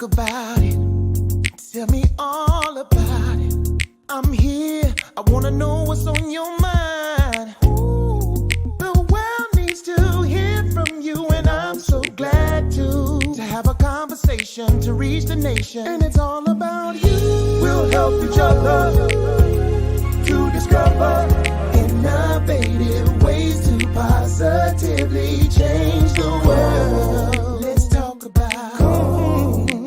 about it. Tell me all about it. I'm here. I wanna know what's on your mind. Ooh, the world needs to hear from you, and I'm so glad to have a conversation to reach the nation. And it's all about you. We'll help each other to discover innovative ways to positively change the world. Let's talk about,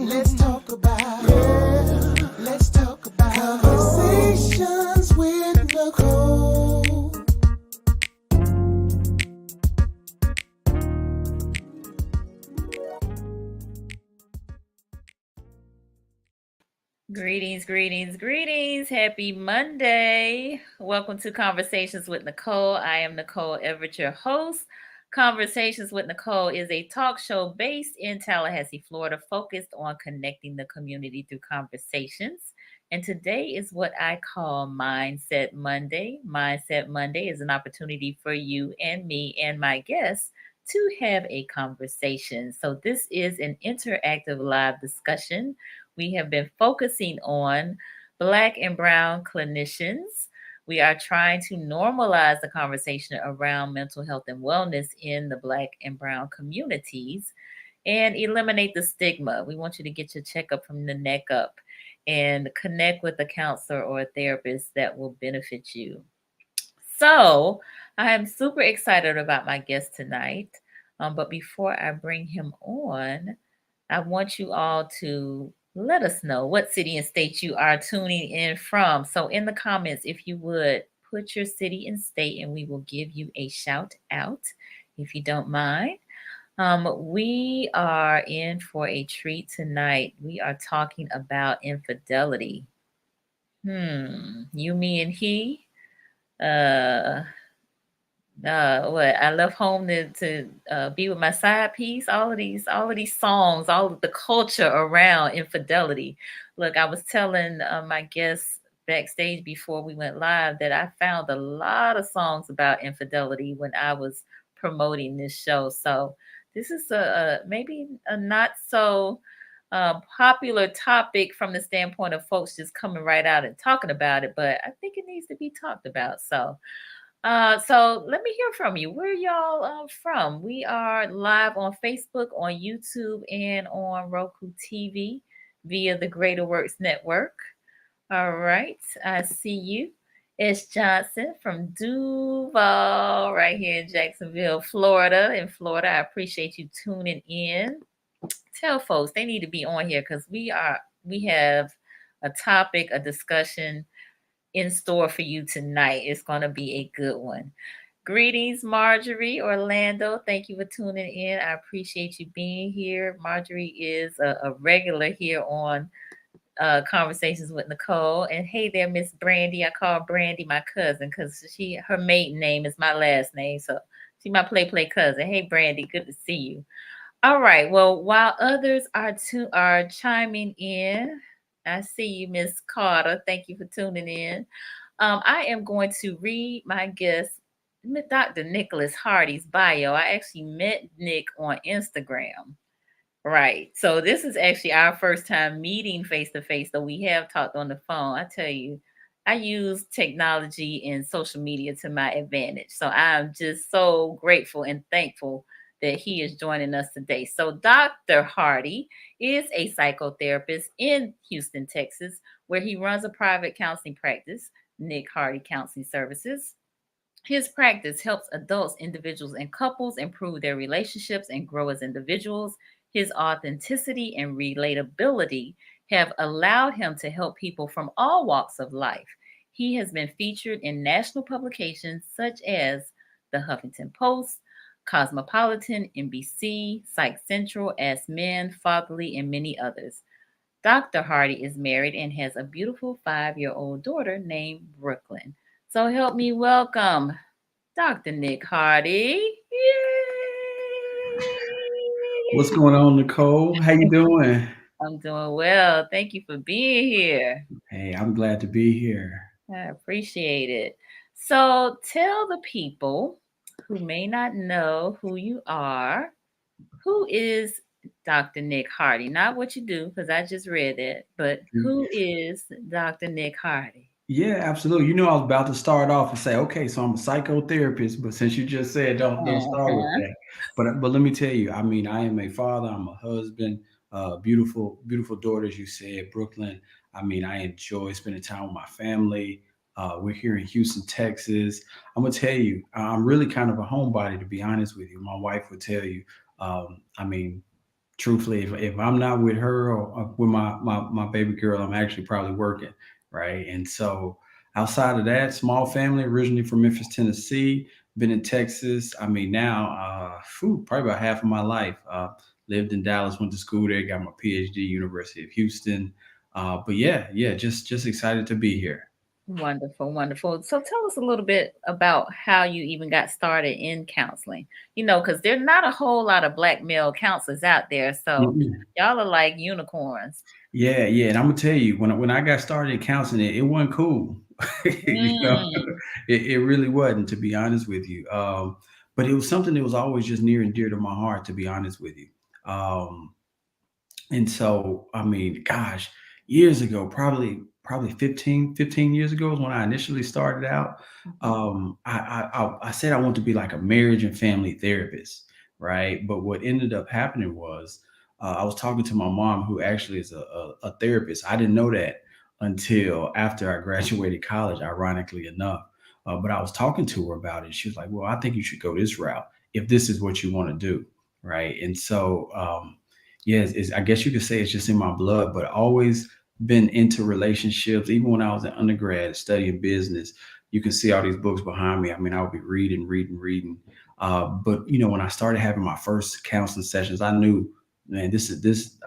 let's talk about, yeah. Let's talk about Conversations with Nicole. Greetings. Happy Monday. Welcome to Conversations with Nicole. I am Nicole Everett, your host. Conversations with Nicole is a talk show based in Tallahassee, Florida, focused on connecting the community through conversations. And today is what I call Mindset Monday. Mindset Monday is an opportunity for you and me and my guests to have a conversation. So this is an interactive live discussion. We have been focusing on Black and Brown clinicians. We are trying to normalize the conversation around mental health and wellness in the Black and Brown communities and eliminate the stigma. We want you to get your checkup from the neck up and connect with a counselor or a therapist that will benefit you. So, I am super excited about my guest tonight. But before I bring him on, I want you all to let us know what city and state you are tuning in from. So, in the comments, if you would put your city and state, and we will give you a shout out if you don't mind. We are in for a treat tonight. We are talking about infidelity. You, me, and he. Uh, what I left home to be with my side piece. All of these songs, all of the culture around infidelity. Look, I was telling my guests backstage before we went live that I found a lot of songs about infidelity when I was promoting this show. So this is maybe a not so popular topic from the standpoint of folks just coming right out and talking about it, but I think it needs to be talked about. So let me hear from you. Where y'all from? We are live on Facebook, on YouTube, and on Roku TV via the Greater Works Network. All right, I see you. It's Johnson from Duval, right here in Jacksonville, Florida. In Florida, I appreciate you tuning in. Tell folks they need to be on here because we have a topic, a discussion in store for you tonight. It's going to be a good one. Greetings, Marjorie, Orlando. Thank you for tuning in. I appreciate you being here. Marjorie is a regular here on Conversations with Nicole. And hey there, Miss Brandy. I call Brandy my cousin because her maiden name is my last name. So she's my play cousin. Hey, Brandy, good to see you. All right. Well, while others are chiming in, I see you, Miss Carter. Thank you for tuning in. I am going to read my guest, Dr. Nic Hardy's bio. I actually met Nick on Instagram. Right. So this is actually our first time meeting face to face, though we have talked on the phone. I tell you, I use technology and social media to my advantage. So I'm just so grateful and thankful that he is joining us today. So Dr. Hardy is a psychotherapist in Houston, Texas, where he runs a private counseling practice, Nic Hardy Counseling Services. His practice helps adults, individuals, and couples improve their relationships and grow as individuals. His authenticity and relatability have allowed him to help people from all walks of life. He has been featured in national publications such as the Huffington Post, Cosmopolitan, NBC, Psych Central, Ask Men, Fatherly, and many others. Dr. Hardy is married and has a beautiful 5-year-old daughter named Brooklyn. So help me welcome Dr. Nic Hardy. Yay! What's going on, Nicole? How you doing? I'm doing well. Thank you for being here. Hey, I'm glad to be here. I appreciate it. So tell the people who may not know who you are, who is Dr. Nic Hardy? Not what you do, because I just read it, but who is Dr. Nic Hardy? Yeah, absolutely. I was about to start off and say, okay, so I'm a psychotherapist, but since you just said don't start with Uh-huh. that. But let me tell you, I mean, I am a father, I'm a husband, beautiful, beautiful daughters, you said, Brooklyn. I mean, I enjoy spending time with my family. We're here in Houston, Texas. I'm gonna tell you, I'm really kind of a homebody, to be honest with you. My wife would tell you. I mean, truthfully, if I'm not with her or with my baby girl, I'm actually probably working, right? And so outside of that, small family, originally from Memphis, Tennessee, been in Texas. I mean, now, probably about half of my life. Lived in Dallas, went to school there, got my PhD, University of Houston. But yeah, just excited to be here. Wonderful, wonderful. So tell us a little bit about how you even got started in counseling. Because there's not a whole lot of black male counselors out there. So Mm-mm. y'all are like unicorns. Yeah, and I'm gonna tell you, when I got started in counseling, it wasn't cool. you know, Mm, it really wasn't, to be honest with you. But it was something that was always just near and dear to my heart, to be honest with you. Um, and so, I mean, gosh, years ago, probably 15 years ago is when I initially started out. mhm. I said I want to be like a marriage and family therapist, right? But what ended up happening was I was talking to my mom, who actually is a therapist. I didn't know that until after I graduated college, ironically enough. But I was talking to her about it. She was like, "Well, I think you should go this route if this is what you want to do." Right. And so, yes, I guess you could say it's just in my blood, but always been into relationships. Even when I was an undergrad studying business, you can see all these books behind me. I mean, I would be reading. But when I started having my first counseling sessions, I knew, man, this is this.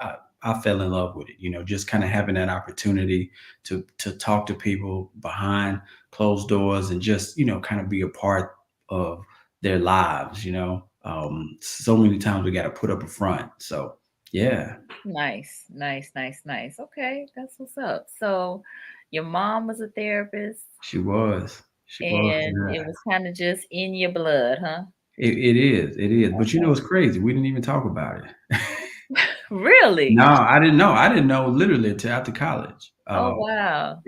I fell in love with it. Just kind of having that opportunity to talk to people behind closed doors and just kind of be a part of their lives. So many times we got to put up a front. So yeah, Nice, nice, nice, nice. Okay, that's what's up. So your mom was a therapist she was. She was. and it Yeah. was kind of just in your blood, huh? It is. It is. But it's crazy. We didn't even talk about it. Really? No, I didn't know. I didn't know literally until after college. Oh, wow.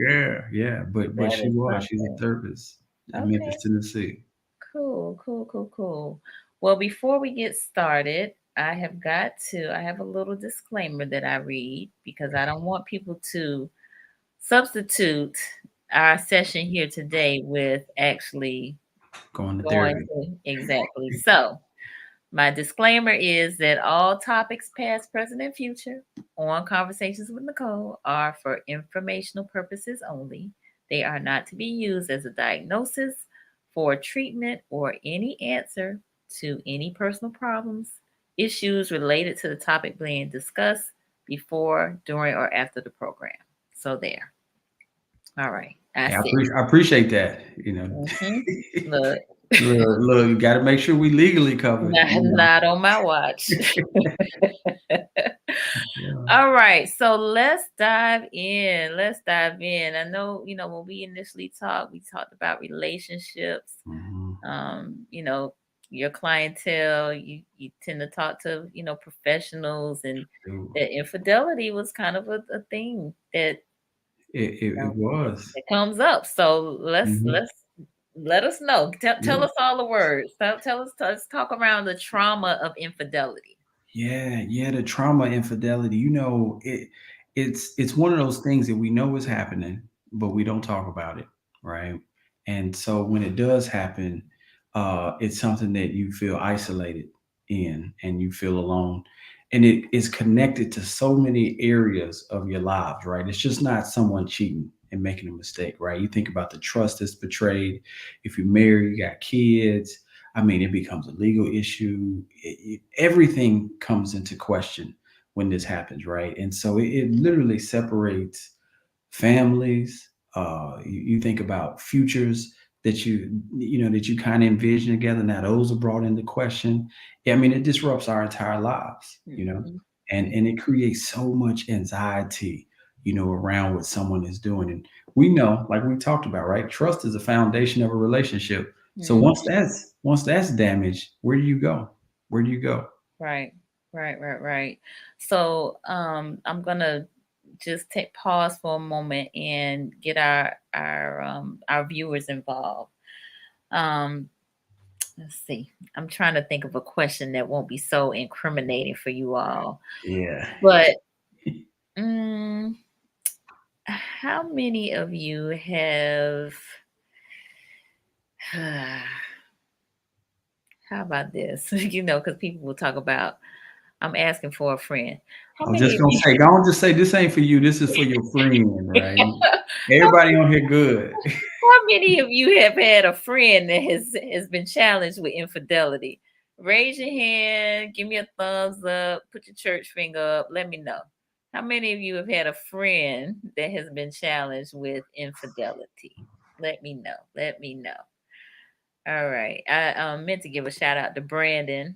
Yeah. But That she is was. She's a something. therapist in Okay. Memphis, Tennessee. Cool, cool, cool, cool. Well, before we get started, I have a little disclaimer that I read because I don't want people to substitute our session here today with actually Going to going therapy. to exactly. So, my disclaimer is that all topics, past, present, and future, on Conversations with Nicole are for informational purposes only. They are not to be used as a diagnosis for treatment or any answer to any personal problems, issues related to the topic being discussed before, during, or after the program. So, there. All right. I Hey, see. I appreciate that. Look, Look, you got to make sure we legally covered. not on my watch. Yeah. All right, so let's dive in. Let's dive in. I know, when we initially talked, we talked about relationships. Mhm. Um, you know, your clientele, you tend to talk to, professionals, and Dude, that infidelity was kind of a thing that, it was. that comes up. So Mhm. let's let us know. Tell Yeah. us all the words. Tell us. Let's talk around the trauma of infidelity. Yeah, the trauma, infidelity, it's one of those things that we know is happening, but we don't talk about it, right? And so when it does happen, it's something that you feel isolated in and you feel alone. And it is connected to so many areas of your lives, right? It's just not someone cheating and making a mistake, right? You think about the trust that's betrayed. If you're married, you got kids, I mean, it becomes a legal issue. Everything comes into question when this happens, right? And so it literally separates families. You think about futures that that you kind of envision together. Now those are brought into question. Yeah, I mean, it disrupts our entire lives, Mhm. and it creates so much anxiety, around what someone is doing. And we know, like we talked about, right? Trust is the foundation of a relationship. So Mhm. once that's damaged, where do you go? Where do you go? Right. Right, right, right. So I'm gonna just take pause for a moment and get our viewers involved. Um, let's see. I'm trying to think of a question that won't be so incriminating for you all. Yeah. But mm, how many of you have how about this? Because people will talk about I'm asking for a friend. How I was many just of gonna you say, don't just say this ain't for you. This is for your friend, right? Everybody on here good. How many of you have had a friend that has been challenged with infidelity? Raise your hand, give me a thumbs up, put your church finger up, let me know. How many of you have had a friend that has been challenged with infidelity? Let me know. Let me know. All right. I meant to give a shout out to Brandon.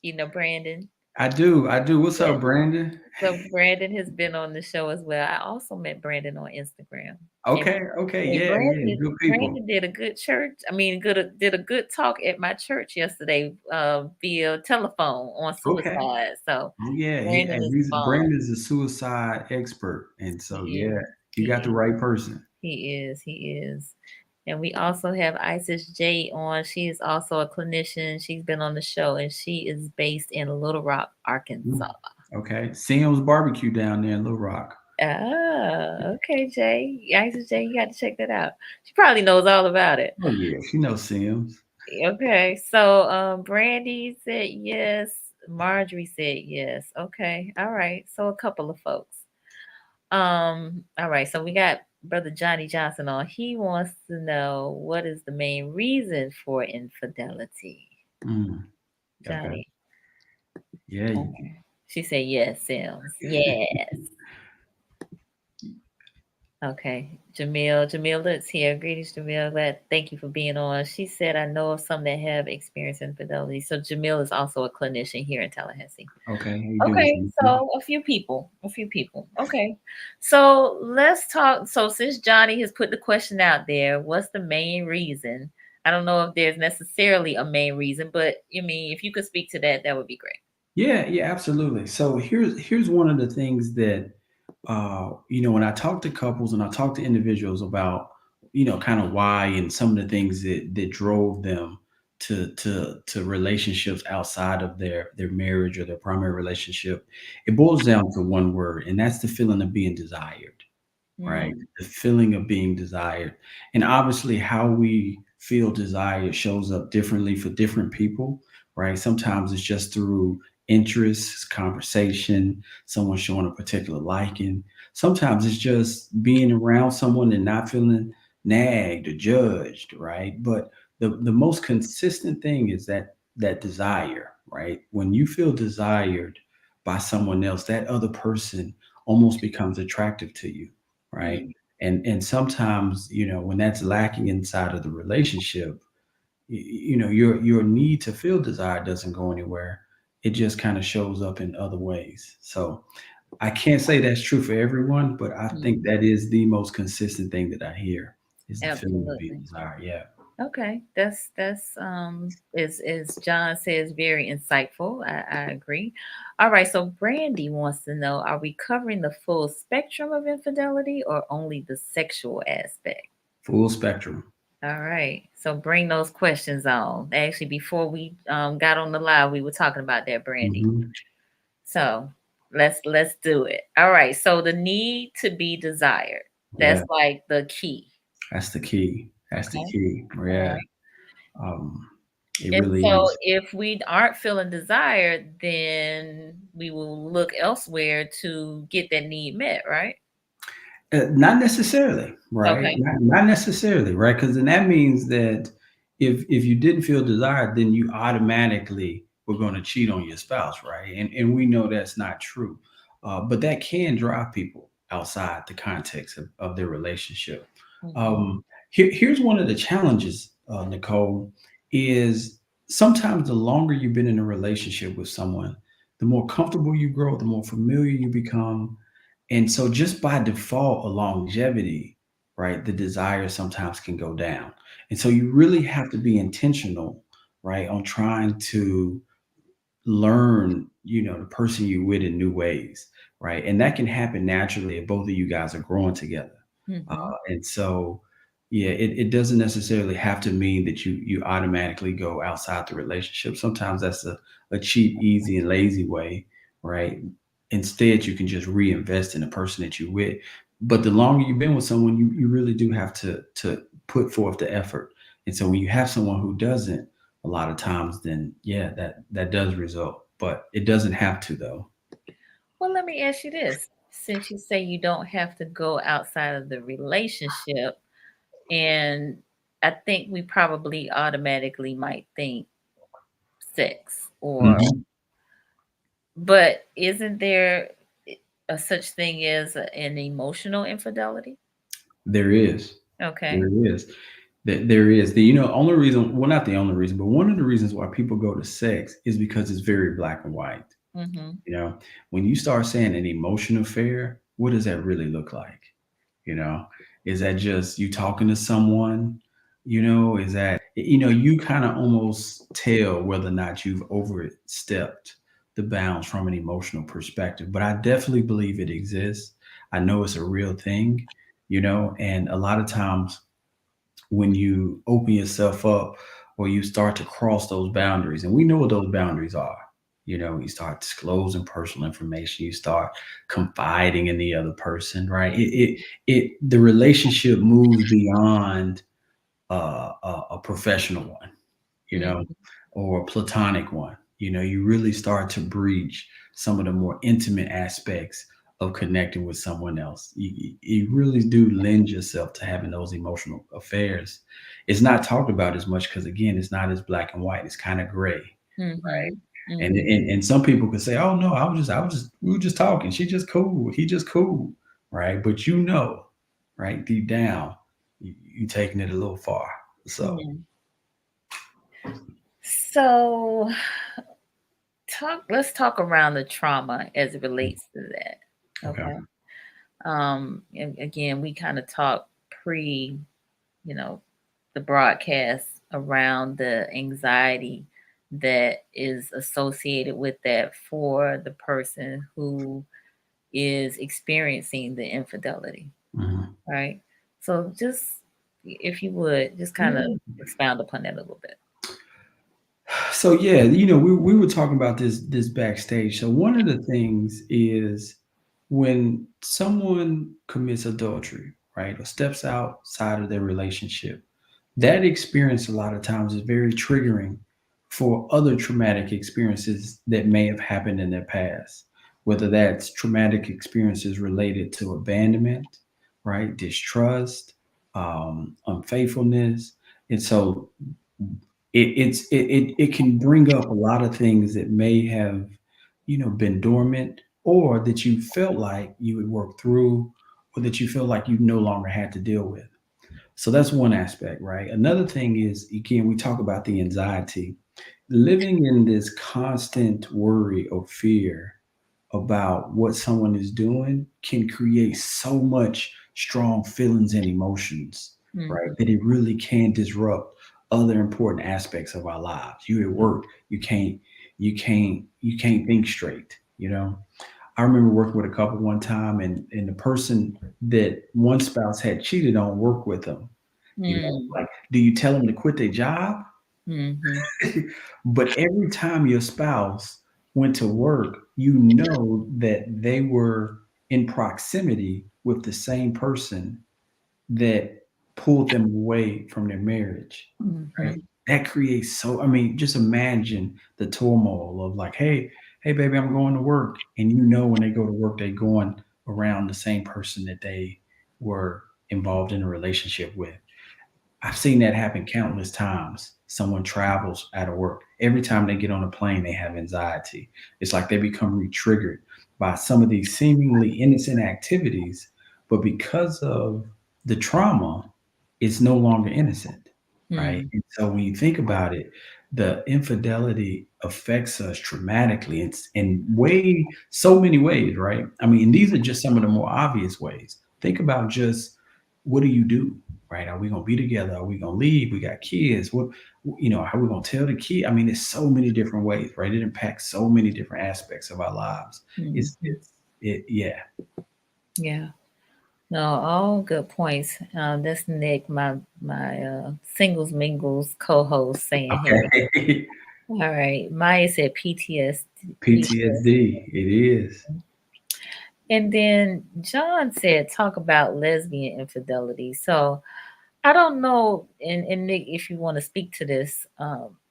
You know Brandon? I do. I do. What's Yeah. up, Brandon? So Brandon has been on the show as well. I also met Brandon on Instagram. And Okay. Okay. and Yeah. Yeah. Good people. Brandon did a good church. I mean, did a good talk at my church yesterday via telephone on Okay. suicide. So Oh, yeah. Brandon is a bomb. Brandon's a suicide expert, and so He yeah, is. you got He the is. right person. He is. He is. And we also have Isis J on. She is also a clinician. She's been on the show and she is based in Little Rock, Arkansas. Mm. Okay. Sam's Barbecue down there in Little Rock. Ah, okay, Jay. Isis J, you got to check that out. She probably knows all about it. Oh yeah, she knows Sam's. Okay, so Brandy said yes. Marjorie said yes. Okay, all right. So a couple of folks. All right. So we got Brother Johnny Johnson on. He wants to know what is the main reason for infidelity. Mm. Okay. Johnny. Yeah. Okay. She said yes, Sims. Yes. Okay, Jamil, here. Greetings, Jamil. Thank you for being on. She said, I know of some that have experienced infidelity. So Jamil is also a clinician here in Tallahassee. Okay. How you doing, Okay, Samantha? so a few people. Okay, so let's talk. So since Johnny has put the question out there, what's the main reason? I don't know if there's necessarily a main reason, but I mean, if you could speak to that, that would be great. Yeah. Yeah. Absolutely. So here's one of the things that when I talk to couples and I talk to individuals about, kind of why and some of the things that drove them to relationships outside of their marriage or their primary relationship, it boils down to one word, and that's the feeling of being desired, right? Mm, The feeling of being desired. And obviously, how we feel desired shows up differently for different people, right? Sometimes it's just through interests, conversation, someone showing a particular liking. Sometimes it's just being around someone and not feeling nagged or judged, right? But the most consistent thing is that desire, right? When you feel desired by someone else, that other person almost becomes attractive to you, right? mm, And sometimes, when that's lacking inside of the relationship, your need to feel desire doesn't go anywhere. It just kind of shows up in other ways. So I can't say that's true for everyone, but I think mm. that is the most consistent thing that I hear is the feeling of being Absolutely. desired. Yeah. Okay, that's is John says very insightful. I agree. All right, so Brandy wants to know: are we covering the full spectrum of infidelity or only the sexual aspect? Full spectrum. All right, so bring those questions on. Actually, before we got on the live, we were talking about that, Brandy. Hmm. So let's do it. All right, so the need to be desired. That's Yeah. like the key. That's the key. That's the Okay. key. All Yeah. right. Um, it And really so is. if we aren't feeling desired, then we will look elsewhere to get that need met, right? Not necessarily, right? Okay. Not necessarily, right? Because then that means that if you didn't feel desired, then you automatically were going to cheat on your spouse, right? And we know that's not true, but that can drive people outside the context of their relationship. Mhm. Here's one of the challenges, Nicole, is sometimes the longer you've been in a relationship with someone, the more comfortable you grow, the more familiar you become, and so just by default, a longevity, right, the desire sometimes can go down. And so you really have to be intentional, right, on trying to learn, the person you with in new ways, right? And that can happen naturally if both of you guys are growing together. Mm-hmm. And so, yeah, it doesn't necessarily have to mean that you automatically go outside the relationship. Sometimes that's a cheap, easy, and lazy way, right? Instead, you can just reinvest in the person that you're with. But the longer you've been with someone, you really do have to put forth the effort. And so when you have someone who doesn't, a lot of times, then yeah, that does result. But it doesn't have to though. Well, let me ask you this. Since you say you don't have to go outside of the relationship, and I think we probably automatically might think sex or, Mhm. but isn't there a such thing as an emotional infidelity? There is. Okay. There is. There is. The only reason, well, not the only reason, but one of the reasons why people go to sex is because it's very black and white. Mm-hmm. You know, when you start saying an emotional affair, what does that really look like? You know, is that just you talking to someone? Is that, you kind of almost tell whether or not you've overstepped the bounds from an emotional perspective. But I definitely believe it exists. I know it's a real thing, and a lot of times when you open yourself up or you start to cross those boundaries, and we know what those boundaries are. You start disclosing personal information, you start confiding in the other person, right? The relationship moves beyond a professional one, you know, Mm-hmm. or a platonic one. You really start to breach some of the more intimate aspects of connecting with someone else. You really do lend yourself to having those emotional affairs. It's not talked about as much because, again, it's not as black and white. It's kind of gray, Mm-hmm. right? And, Mm-hmm. and and some people could say, "Oh no, we were just talking. She just cool. He just cool, right?" But right deep down, you taking it a little far. So, Mm. So let's talk around the trauma as it relates to that. okay. Okay. And again, we kind of talked pre, you know, the broadcast around the anxiety that is associated with that for the person who is experiencing the infidelity, Mhm. right? So just if you would just kind of Yeah. expound upon that a little bit. So yeah, we were talking about this backstage. So one of the things is when someone commits adultery, right, or steps outside of their relationship, that experience a lot of times is very triggering for other traumatic experiences that may have happened in their past, whether that's traumatic experiences related to abandonment, right, distrust, unfaithfulness. And so it can bring up a lot of things that may have been dormant, or that you felt like you would work through, or that you feel like you no longer had to deal with. So that's one aspect, right? Another thing is, again, we talk about the anxiety. Living in this constant worry or fear about what someone is doing can create so much strong feelings and emotions, right? Mm-hmm. That it really can disrupt other important aspects of our lives. You at work, you can't think straight, I remember working with a couple one time, and the person that one spouse had cheated on worked with them. Like, do you tell them to quit their job? Mm-hmm. But every time your spouse went to work, you know that they were in proximity with the same person that pulled them away from their marriage, right? Mm-hmm. That creates I mean, just imagine the turmoil of like, hey, baby, I'm going to work. And when they go to work, they're going around the same person that they were involved in a relationship with. I've seen that happen countless times. Someone travels out of work. Every time they get on a plane, they have anxiety. It's like they become re-triggered by some of these seemingly innocent activities, but because of the trauma, it's no longer innocent, right? Mm-hmm. And so when you think about it, the infidelity affects us traumatically. It's in so many ways, right? I mean, these are just some of the more obvious ways. Think about just what do you do? Right? Are we gonna be together? Are we gonna leave? We got kids. What, how are we gonna tell the kid? I mean, there's so many different ways, right? It impacts so many different aspects of our lives. It's Mhm. it's it yeah. Yeah. No, all good points. That's Nick, my singles mingles co-host, saying, "Hey, Okay. all right." Maya said PTSD. PTSD. It is. And then John said, talk about lesbian infidelity. So I don't know, and Nick, if you want to speak to this,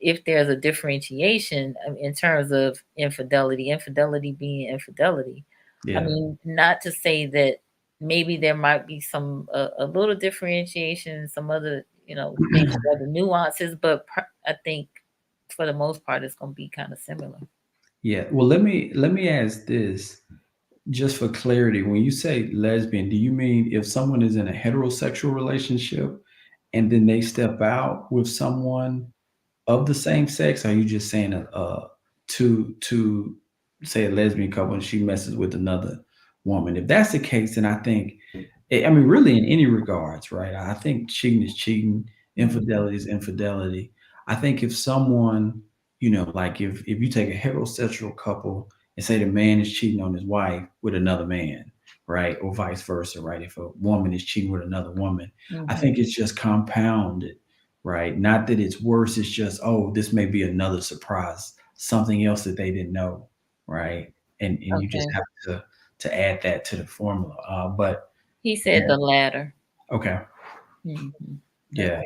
if there's a differentiation in terms of infidelity, infidelity being infidelity. I Yeah. mean, not to say that maybe there might be some a little differentiation, some other maybe other nuances, but I think for the most part, it's going to be kind of similar. Yeah. Well, let me ask this just for clarity. When you say lesbian, do you mean if someone is in a heterosexual relationship and then they step out with someone of the same sex? Or are you just saying to say a lesbian couple and she messes with another woman? If that's the case, then I think, I mean, really in any regards, right? I think cheating is cheating, Mm, infidelity is infidelity. I think if someone, like if you take a heterosexual couple and say the man is cheating on his wife with another man, right, or vice versa, right? If a woman is cheating with another woman, I mhm. think it's just compounded, right? Not that it's worse, it's just, oh, this may be another surprise, something else that they didn't know, right? And you just Okay. have to add that to the formula. But He said yeah, the latter. okay, Mhm. The yeah,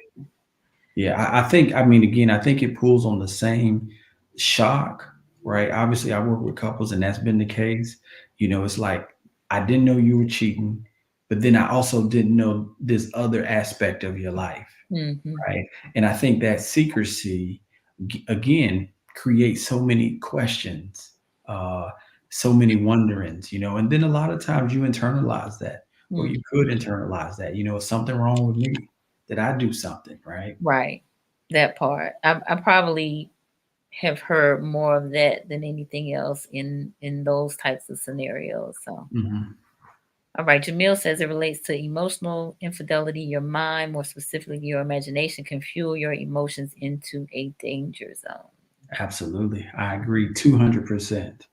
yeah. I think, I mean, again, I think it pulls on the same shock, right? Obviously, I work with couples, and that's been the case. It's like I didn't know you were cheating, but then I also didn't know this other aspect of your life, Mhm. right? And I think that secrecy, again, creates so many questions, uh, so many wonderings, and then a lot of times you internalize that, or Mhm. you could internalize that, is something wrong with me? Did I do something, right? Right. That part. I probably have heard more of that than anything else in those types of scenarios. So, Hmm. all right. Jamil says it relates to emotional infidelity. Your mind, more specifically your imagination, can fuel your emotions into a danger zone. Absolutely. I agree 200%.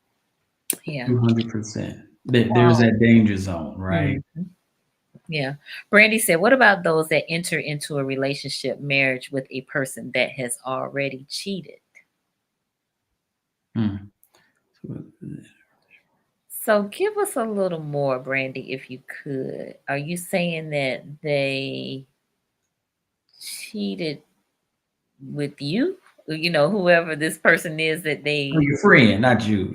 Yeah. 200%. There's Um, that danger zone, right? mhm. Yeah. Brandy said, what about those that enter into a relationship marriage with a person that has already cheated? Mm. So give us a little more, Brandy, if you could. Are you saying that they cheated with you? Whoever this person is that Well, they your friend, not you.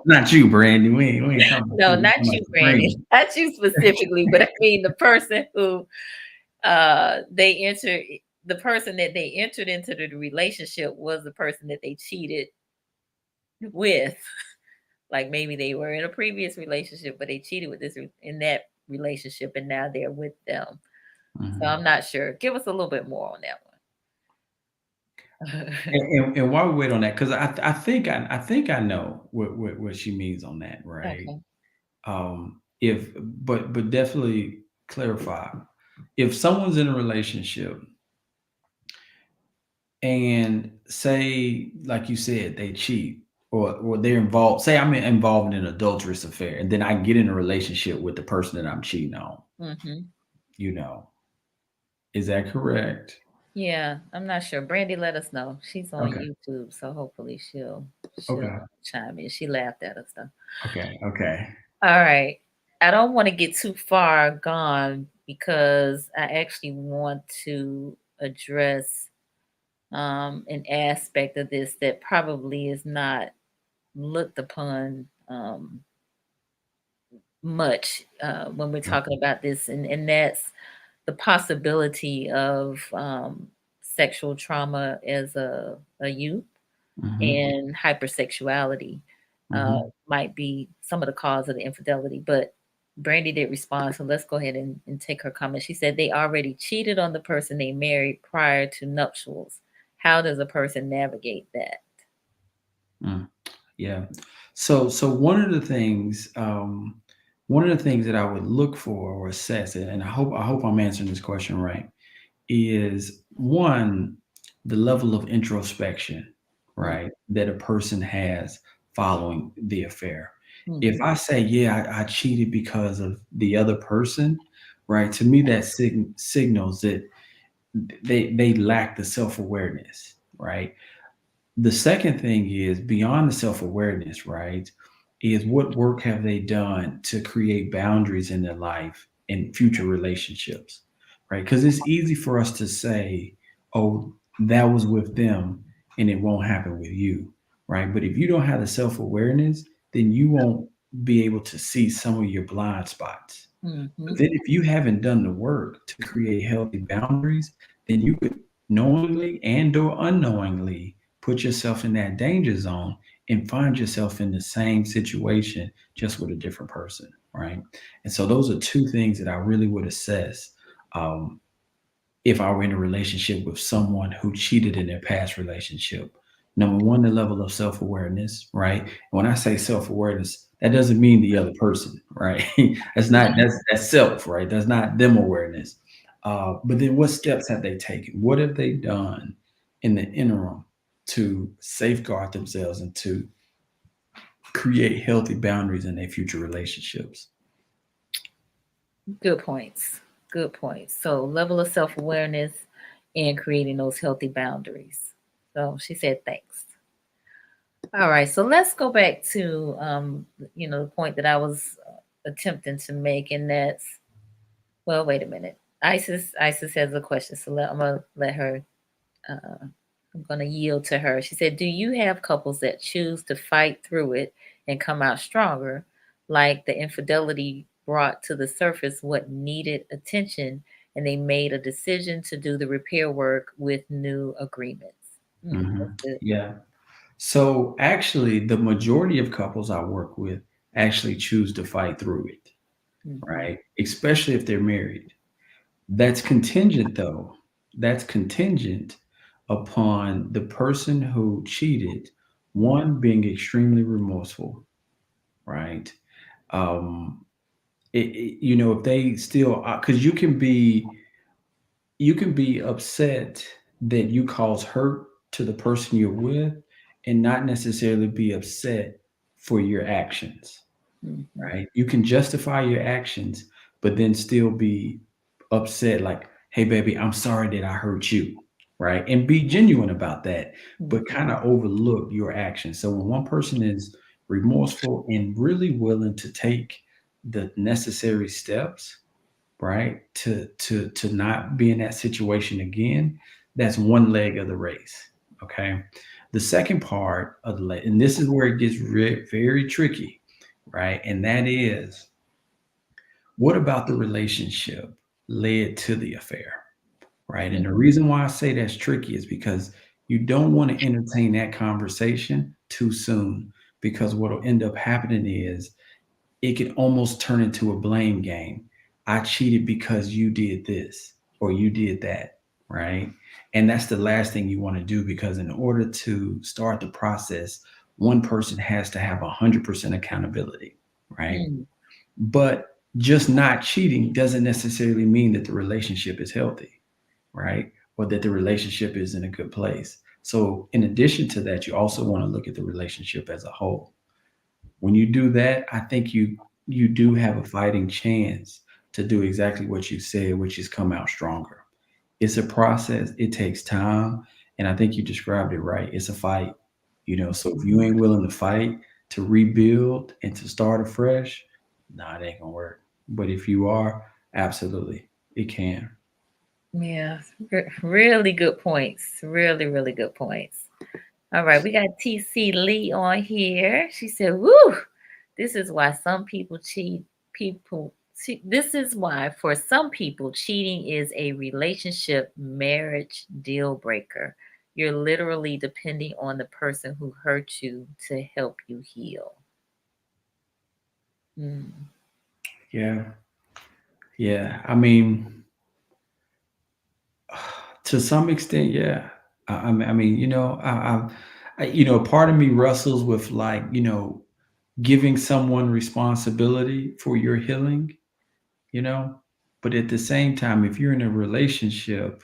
Not you, Brandon. We ain't talking about no, you. We not talking about you, your Brandy, friend. not you specifically, but I mean they enter the person that they entered into the relationship was the person that they cheated with. Like maybe they were in a previous relationship, but they cheated with this in that relationship, and now they're with them. So Mhm. I'm not sure. Give us a little bit more on that one. And while we wait on that, because I think I know what she means on that, right? Okay. If but definitely clarify. If someone's in a relationship and say, like you said, they cheat, or they're involved, say I'm involved in an adulterous affair, and then I get in a relationship with the person that I'm cheating on, Hmm. you know, is that correct? Yeah, I'm not sure. Brandy, let us know. She's on Okay. YouTube, so hopefully she'll Okay. chime in. She laughed at us though. Okay. Okay. All right. I don't want to get too far gone because I actually want to address an aspect of this that probably is not looked upon much when we're talking about this, and that's the possibility of sexual trauma as a youth, Mm-hmm. and hypersexuality Mm-hmm. might be some of the cause of the infidelity. But Brandy did respond, so let's go ahead and take her comment. She said they already cheated on the person they married prior to nuptials. How does a person navigate that? Mm. Yeah. So one of the things, one of the things that I would look for or assess, and I hope I'm answering this question right, is one, the level of introspection, right, that a person has following the affair. If Mm-hmm. I say, yeah, I cheated because of the other person, right, to me that signals that they lack the self-awareness, right? The second thing is beyond the self-awareness, right? Is what work have they done to create boundaries in their life and future relationships, right? Because it's easy for us to say, oh, that was with them and it won't happen with you, right? But if you don't have the self-awareness, then you won't be able to see some of your blind spots. Mm-hmm. But then if you haven't done the work to create healthy boundaries, then you could knowingly and or unknowingly put yourself in that danger zone and find yourself in the same situation just with a different person, right? And so those are two things that I really would assess um, if I were in a relationship with someone who cheated in their past relationship. Number one, the level of self awareness, right? And when I say self awareness, that doesn't mean the other person, right? That's not that's self, right? That's not them awareness. But then, what steps have they taken? What have they done in the interim to safeguard themselves and to create healthy boundaries in their future relationships? Good points. Good points. So, level of self awareness and creating those healthy boundaries. So, she said thanks. All right. So, let's go back to, the point that I was attempting to make, and that's, well, wait a minute. Isis has a question. So, I'm going to let her, uh, I'm going to yield to her. She said, do you have couples that choose to fight through it and come out stronger, like the infidelity brought to the surface what needed attention, and they made a decision to do the repair work with new agreements? That's good. Yeah. So actually, the majority of couples I work with actually choose to fight through it, Mm-hmm. right? Especially if they're married. That's contingent, though. That's contingent upon the person who cheated, one, being extremely remorseful, right? Um, if they still, because you can be upset that you cause hurt to the person you're with and not necessarily be upset for your actions, Mm-hmm. right? You can justify your actions, but then still be upset, like, hey, baby, I'm sorry that I hurt you, right? And be genuine about that, but Mm-hmm. kind of overlook your actions. So when one person is remorseful and really willing to take the necessary steps, right, to not be in that situation again, that's one leg of the race. Okay. The second part of the leg, and this is where it gets very tricky, right? And that is, what about the relationship led to the affair, right? And the reason why I say that's tricky is because you don't want to entertain that conversation too soon, because what will end up happening is it can almost turn into a blame game. I cheated because you did this or you did that, right? And that's the last thing you want to do, because in order to start the process, one person has to have 100% accountability, right? Mm-hmm. But just not cheating doesn't necessarily mean that the relationship is healthy, right? Or that the relationship is in a good place. So, in addition to that, you also want to look at the relationship as a whole. When you do that, I think you do have a fighting chance to do exactly what you said, which is come out stronger. It's a process. It takes time, and I think you described it right. It's a fight, So if you ain't willing to fight to rebuild and to start afresh, nah, it ain't gonna work. But if you are, absolutely, it can. Yeah, really good points. Really, really good points. All right, we got TC Lee on here. She said, "Woo, this is why some people cheat. This is why for some people cheating is a relationship marriage deal breaker. You're literally depending on the person who hurt you to help you heal." Mm. Yeah, yeah. I mean, to some extent, yeah. I mean, part of me wrestles with, like, giving someone responsibility for your healing, you know. But at the same time, if you're in a relationship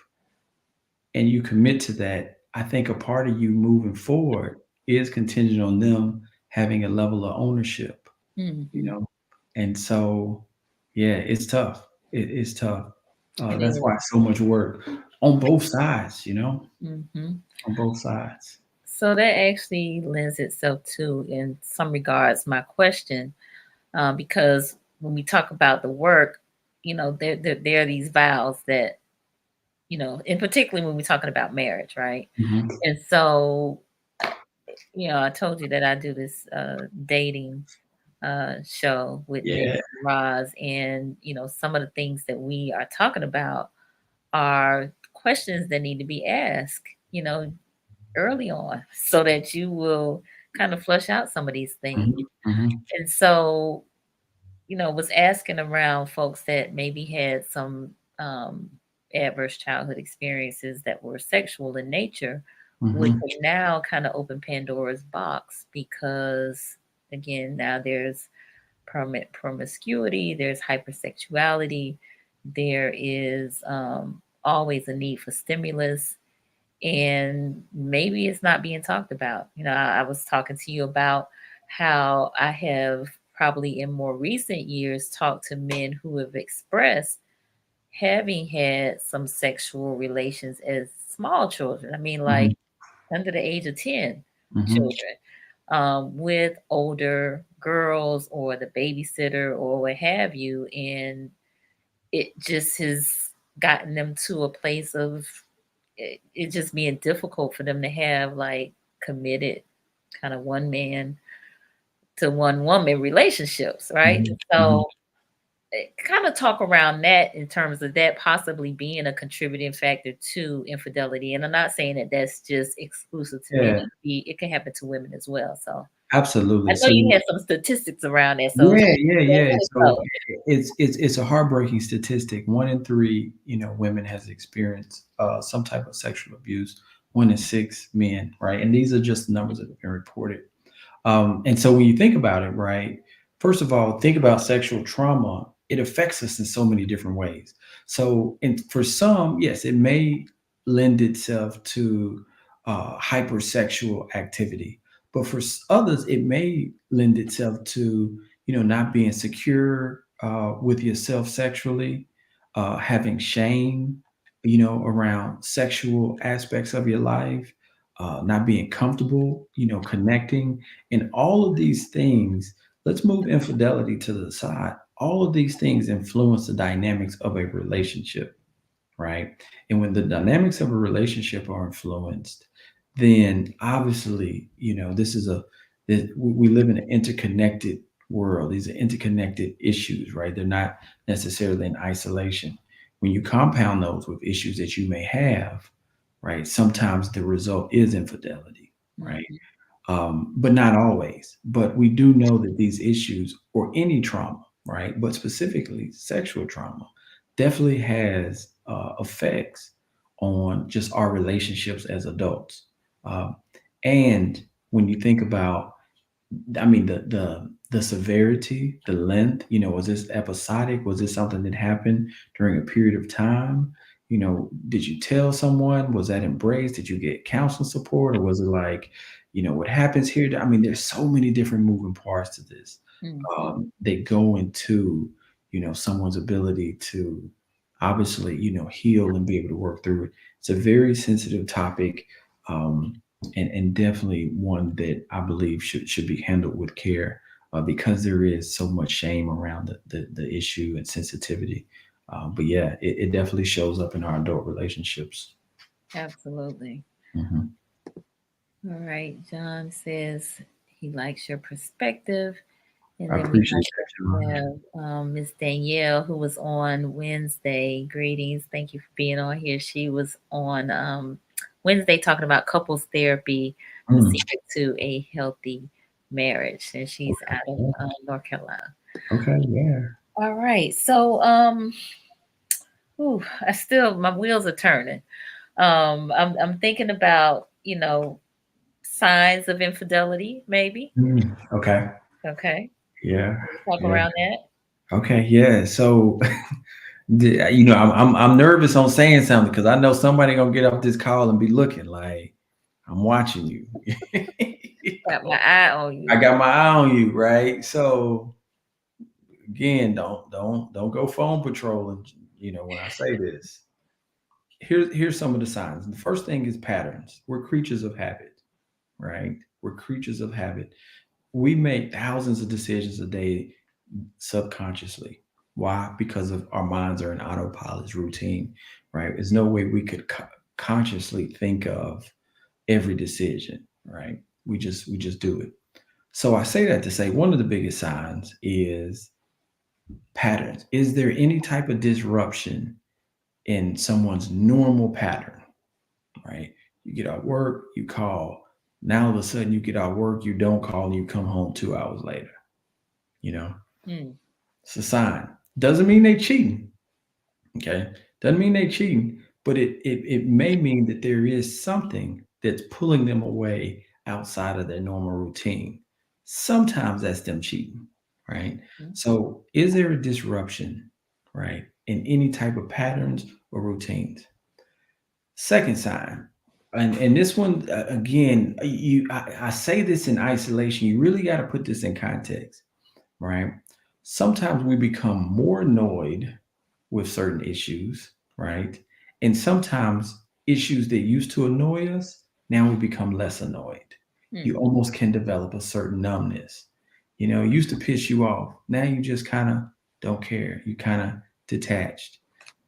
and you commit to that, I think a part of you moving forward is contingent on them having a level of ownership, you Mm-hmm. know. And so, yeah, it's tough. It's tough. It That's is. why so much work on both sides, you know, Mm-hmm. on both sides. So that actually lends itself to, in some regards, my question, because when we talk about the work, there are these vows that, and particularly when we're talking about marriage, right? Mhm. And so, I told you that I do this dating show with Nick Yeah. and Roz, and some of the things that we are talking about are questions that need to be asked, early on, so that you will kind of flush out some of these things. Mhm. Mhm. And so, was asking around folks that maybe had some adverse childhood experiences that were sexual in nature, which Mhm. have now kind of opened Pandora's box, because, again, now there's promiscuity, there's hypersexuality, there is always a need for stimulus, and maybe it's not being talked about. I was talking to you about how I have probably in more recent years talked to men who have expressed having had some sexual relations as small children. I mean, like Mhm. under the age of 10 Mhm. children, with older girls or the babysitter or what have you. And it just has gotten them to a place of it just being difficult for them to have like committed kind of one man to one woman relationships, right? Mhm. Mhm. So kind of talk around that in terms of that possibly being a contributing factor to infidelity. And I'm not saying that that's just exclusive to men. Yeah, It can happen to women as well. So I absolutely. know So you had some statistics around that. So yeah, yeah, where yeah. would it So go? it's a heartbreaking statistic. 1 in 3, women has experienced some type of sexual abuse. 1 in 6 men, right? And these are just the numbers that have been reported. And so when you think about it, right, first of all, think about sexual trauma. It affects us in so many different ways. So, and for some, yes, it may lend itself to hypersexual activity, but for others, it may lend itself to not being secure with yourself sexually, having shame, around sexual aspects of your life, not being comfortable, connecting, and all of these things. Let's move infidelity to the side. All of these things influence the dynamics of a relationship, right? And when the dynamics of a relationship are influenced, then obviously, we live in an interconnected world. These are interconnected issues, right? They're not necessarily in isolation. When you compound those with issues that you may have, right? Sometimes the result is infidelity, right? Mhm. But not always. But we do know that these issues, or any trauma, right, but specifically sexual trauma, definitely has effects on just our relationships as adults. Um, and when you think about, I mean, the severity, the length, was this episodic? Was this something that happened during a period of time? Did you tell someone? Was that embraced? Did you get counseling support? Or was it like, what happens here? I mean, there's so many different moving parts to this. Mhm. They go into, someone's ability to obviously, heal and be able to work through it. It's a very sensitive topic. Um, and definitely one that I believe should be handled with care, because there is so much shame around the issue and sensitivity. But yeah, it definitely shows up in our adult relationships. Absolutely. Mhm. All right. John says he likes your perspective. And I then we appreciate that, John. have Miss Danielle, who was on Wednesday. Greetings. Thank you for being on here. She was on Wednesday talking about couples therapy, the Mm, secret to a healthy marriage. And she's okay, out of yeah, North Carolina. okay, yeah. All right. So, my wheels are turning. I'm thinking about, signs of infidelity, maybe. Okay. Okay. Yeah. Talk Yeah. around that. Okay. Yeah. So, I'm nervous on saying something because I know somebody gonna get off this call and be looking like I'm watching you. Got my eye on I you. got my eye on you, right? So again, don't go phone patrolling. When I say this, here's some of the signs. The first thing is patterns. We're creatures of habit, right? We're creatures of habit. We make thousands of decisions a day subconsciously. Why? Because of our minds are in autopilot routine, right? There's no way we could consciously think of every decision, right? We just do it. So I say that to say one of the biggest signs is patterns. Is there any type of disruption in someone's normal pattern, right? You get out work, you call. Now all of a sudden you get out work, you don't call, and you come home 2 hours later. You know, Mm. it's a sign. Doesn't mean they cheating. Okay. Doesn't mean they cheating, but it may mean that there is something that's pulling them away outside of their normal routine. Sometimes that's them cheating, right? Mm. So is there a disruption, right, in any type of patterns or routines? Second sign, and this one again, I say this in isolation. You really got to put this in context, right? Sometimes we become more annoyed with certain issues, right? And sometimes issues that used to annoy us, now we become less annoyed. You Mm. almost can develop a certain numbness. It used to piss you off. Now you just kind of don't care. You kind of detached.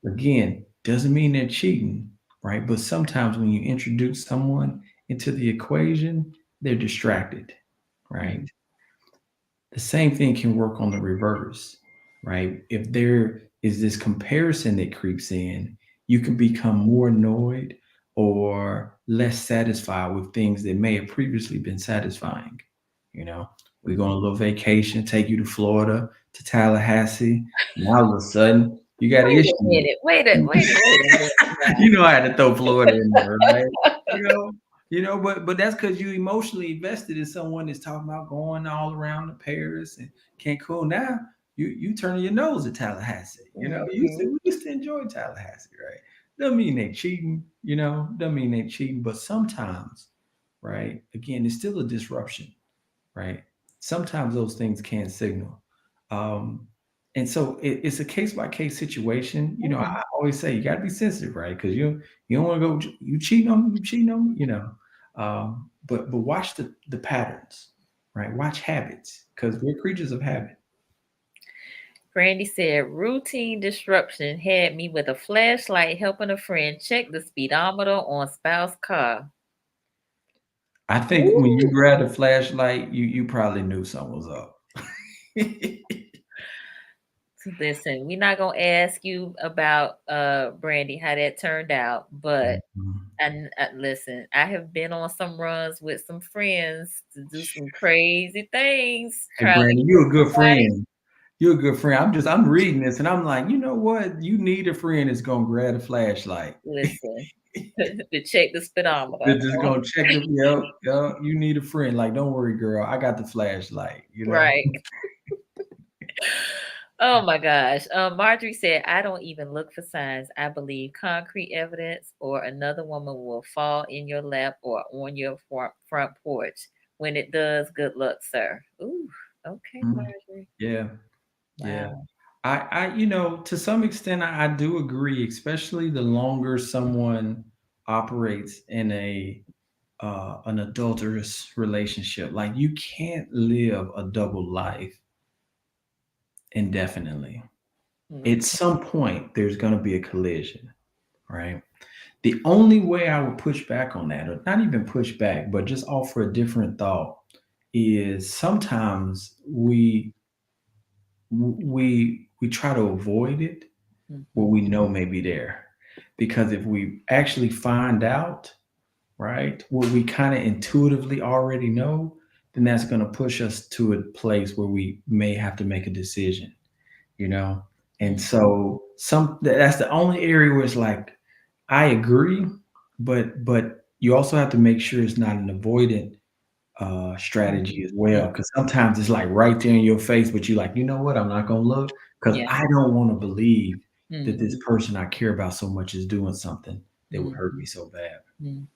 Again, doesn't mean they're cheating, right? But sometimes when you introduce someone into the equation, they're distracted, right? Mm. The same thing can work on the reverse, right? If there is this comparison that creeps in, you can become more annoyed or less satisfied with things that may have previously been satisfying. You know, we go on a little vacation, take you to Florida, to Tallahassee. Now all of a sudden, you got an Wait a issue. minute. Wait a minute now. I had to throw Florida in there, right? You know, but that's because you emotionally invested in someone that's talking about going all around the Paris and Cancun. Now you turning your nose at Tallahassee. Mhm. We used to enjoy Tallahassee, right? Doesn't mean they cheating, doesn't mean they cheating, but sometimes, right? Again, it's still a disruption, right? Sometimes those things can signal. Um, and so it's a case by case situation. Mhm. I always say you got to be sensitive, right? Because you don't want to go you cheating on me, you cheating on me, but watch the patterns, right? Watch habits because we're creatures of habit. Brandy said, routine disruption had me with a flashlight helping a friend check the speedometer on spouse car. I think when you Ooh. grabbed a flashlight, you probably knew something was up. Listen, we're not gonna ask you about Brandy how that turned out, but Mhm. and listen, I have been on some runs with some friends to do some crazy things, Hey, trying to Brandon, get you're a good somebody. friend. You're a good friend. I'm reading this and I'm like, you know what? You need a friend that's gonna grab a flashlight. Listen, to check the speedometer. They're just gonna check the yep. You need a friend. Like, don't worry, girl. I got the flashlight. Right. Oh my gosh. Marjorie said, I don't even look for signs. I believe concrete evidence or another woman will fall in your lap or on your front porch. When it does, good luck, sir. Ooh, okay, Mhm. Marjorie. Yeah, yeah. Wow. To some extent, I do agree, especially the longer someone operates in an adulterous relationship. Like, you can't live a double life indefinitely. Mm. At some point, there's going to be a collision, right? The only way I would push back on that, or not even push back, but just offer a different thought, is sometimes we try to avoid it what Mhm. we know may be there. Because if we actually find out, right, what we kind of intuitively already know, then that's going to push us to a place where we may have to make a decision, you know? And Mm. so that's the only area where it's like, I agree, but you also have to make sure it's not an avoidant strategy as Mhm. well. Because sometimes it's like right there in your face, but you're like, you know what? I'm not gonna look because Yeah. I don't want to believe that this Mhm. person I care about so much is doing something that would hurt me Mhm. so bad. Mhm.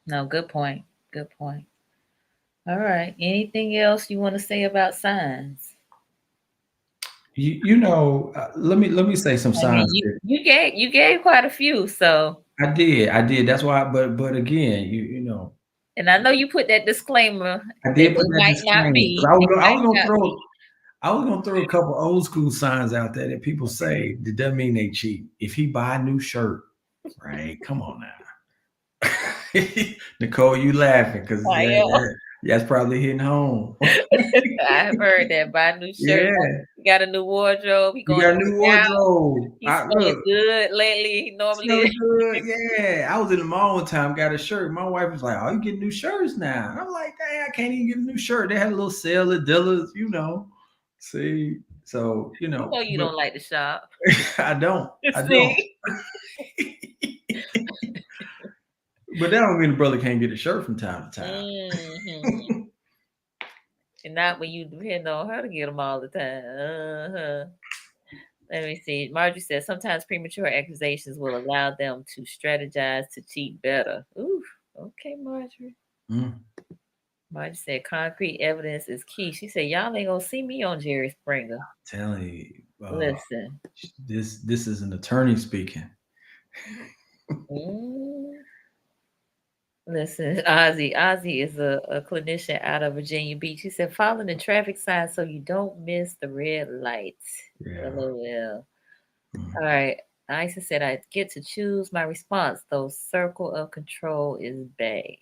No, good point. Good point. All right. Anything else you want to say about signs? Let me say some I mean, signs that you gave quite a few, so I did. That's why, but again, and I know you put that disclaimer I that did put they that might not disclaimer because be. I was They gonna, I was might gonna not throw be. I was gonna throw a couple old school signs out there that people say that doesn't mean they cheat. If he buy a new shirt, right? Come on now, Nicole, you laughing because I am. that's probably hitting home. I've heard that. Buy a new shirt. Yeah, He got a new wardrobe. He you going to got a new work out. wardrobe. He's I smelling look. good lately. He normally Smelling good, yeah. I was in the mall one time, got a shirt. My wife was like, "Oh, you getting new shirts now?" And I'm like, "Dang, I can't even get a new shirt." They had a little sale at Dillard's. See, so you know you but don't like to shop. I don't, I don't. See? But that don't mean the brother can't get a shirt from time to time. Hmm. And not when you depend on her to get them all the time. Uh-huh. Let me see. Marjorie says sometimes premature accusations will allow them to strategize to cheat better. Ooh, okay, Marjorie. Mm, Marjorie said concrete evidence is key. She said, y'all ain't gonna see me on Jerry Springer. telling you, Listen. this is an attorney speaking. Mm, listen, Ozzy. Ozzy is a clinician out of Virginia Beach. He said, following the traffic signs so you don't miss the red lights. Yeah. LOL. Mm. All right. Isa said, I get to choose my response, though circle of control is Bay.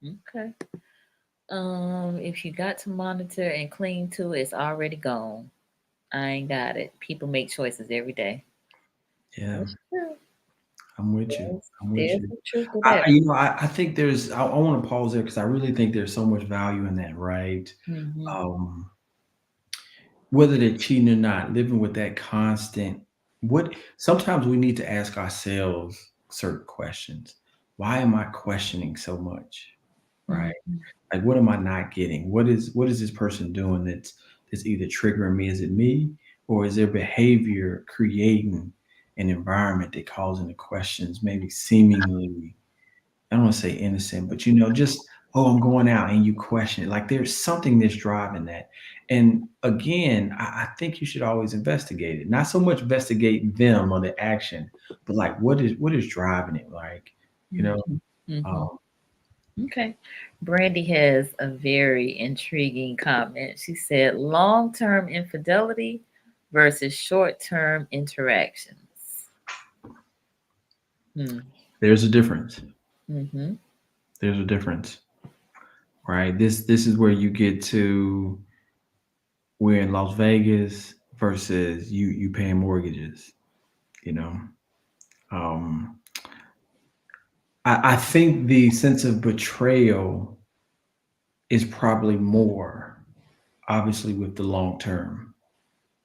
Okay. If you got to monitor and cling to it, it's already gone. I ain't got it. People make choices every day. Yeah, That's true. I'm with you. There's, I'm with there's you. some truth to I that. I think I want to pause there because I really think there's so much value in that, right? Mm-hmm. Um, whether they're cheating or not, living with that constant. What Sometimes we need to ask ourselves certain questions. Why am I questioning so much? Right? Mm-hmm. Like, what am I not getting? What is this person doing that's either triggering me? Is it me, or is their behavior creating an environment that causing the questions, maybe seemingly, I don't want to say innocent, but just, oh, I'm going out and you question it. Like there's something that's driving that. And again, I think you should always investigate it. Not so much investigate them or the action, but like what is driving it? Like, you know, Mm-hmm. Mm-hmm. um, Okay. Brandy has a very intriguing comment. She said long term infidelity versus short term interactions. Hmm. there's a difference. Mm-hmm. There's a difference, right? This is where you get to, we're in Las Vegas versus you paying mortgages, you know. Um, I think the sense of betrayal is probably more, obviously, with the long term.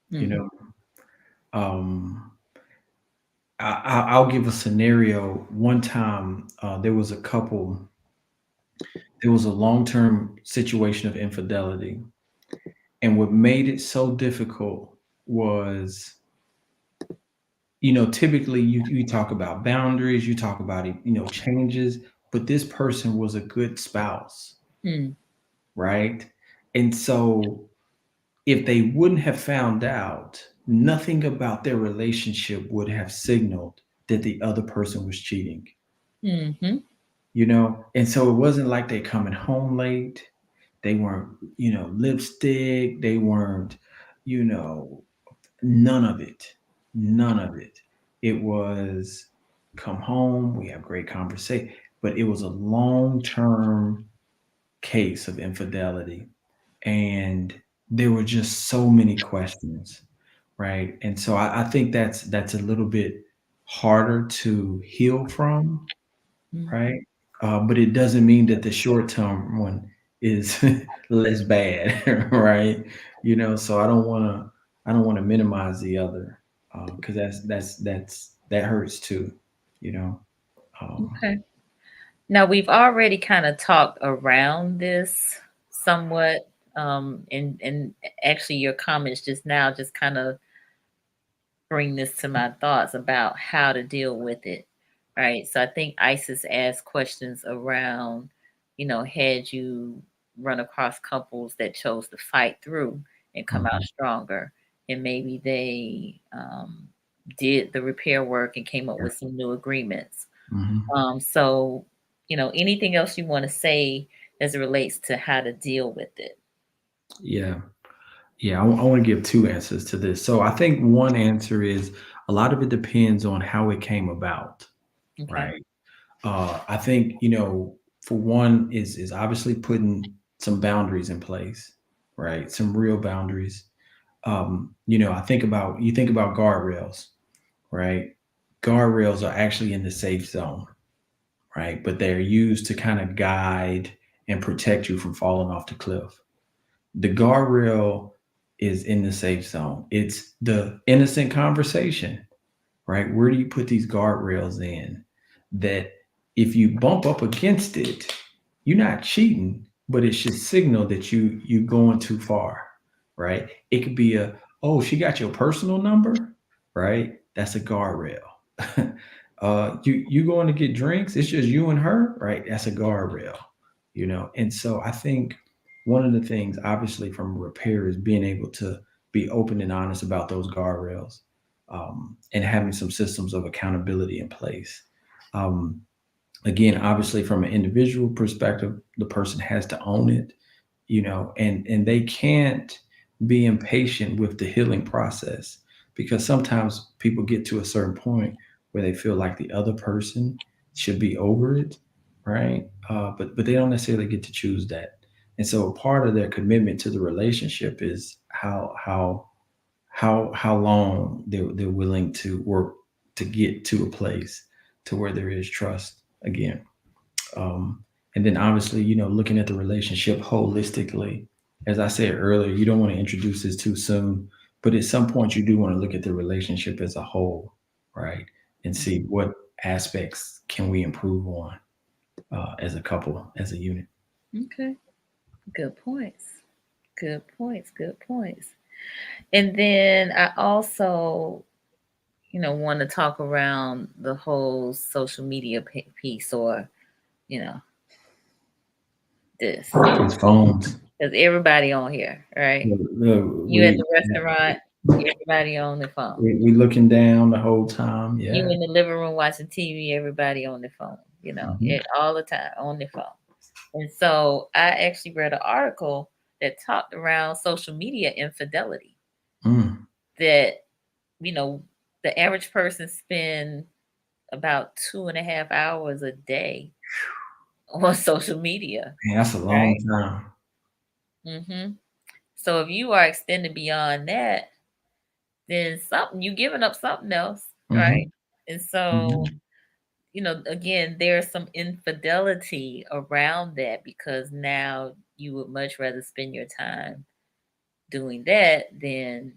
You Mm-hmm. know, um, I'll give a scenario. One time, there was a couple. There was a long term situation of infidelity, and what made it so difficult was, typically you talk about boundaries, you talk about changes, but this person was a good spouse, Hmm. right? And so if they wouldn't have found out, nothing about their relationship would have signaled that the other person was cheating, Mm-hmm. And so it wasn't like they coming home late. They weren't, lipstick. They weren't, you know, none of it. None of it. It was come home, we have great conversation, but it was a long-term case of infidelity. And there were just so many questions, right? And so I think that's a little bit harder to heal from, right? But it doesn't mean that the short term one is less bad, right? So I don't want to minimize the other, because that hurts too, you know. Um, Okay. Now we've already kind of talked around this somewhat, and actually your comments just now just kind of bring this to my thoughts about how to deal with it, right? So I think Isis asked questions around, had you run across couples that chose to fight through and come out Mhm. stronger, and maybe they did the repair work and came up Yeah. with some new agreements. Mhm. So, anything else you want to say as it relates to how to deal with it? Yeah. Yeah. I want to give two answers to this. So I think one answer is a lot of it depends on how it came about, Okay. right? I think, for one is obviously putting some boundaries in place, right? Some real boundaries. I think about you think about guardrails, right? Guardrails are actually in the safe zone, right? But they're used to kind of guide and protect you from falling off the cliff. The guardrail is in the safe zone. It's the innocent conversation, right? Where do you put these guardrails in that if you bump up against it, you're not cheating, but it should signal that you going too far, right? It could be oh, she got your personal number, right? That's a guardrail. You going to get drinks? It's just you and her, right? That's a guardrail, And so I think one of the things, obviously, from repair is being able to be open and honest about those guardrails, and having some systems of accountability in place. Um, Again, obviously, from an individual perspective, the person has to own it, and they can't be impatient with the healing process, because sometimes people get to a certain point where they feel like the other person should be over it, right? But they don't necessarily get to choose that, and so part of their commitment to the relationship is how long they're willing to work to get to a place to where there is trust again. um, and then obviously, looking at the relationship holistically. As I said earlier, you don't want to introduce this too soon, but at some point you do want to look at the relationship as a whole, right? And see what aspects can we improve on, as a couple, as a unit. Okay. Good points. Good points. Good points. And then I also, want to talk around the whole social media piece, or, you know, this. These phones. Because everybody on here, right? You at We the restaurant, everybody on the phone. we looking down the whole time. You Yeah. in the living room watching TV, everybody on the phone, Mhm. all the time on the phone. And so I actually read an article that talked around social media infidelity, Mm. that, you know, the average person spend about 2.5 hours a day on social media, Man, that's a long right? time. hmm So if you are extended beyond that, then something you giving up something else, right? Hmm. And so, Hmm. again, there's some infidelity around that, because now you would much rather spend your time doing that than,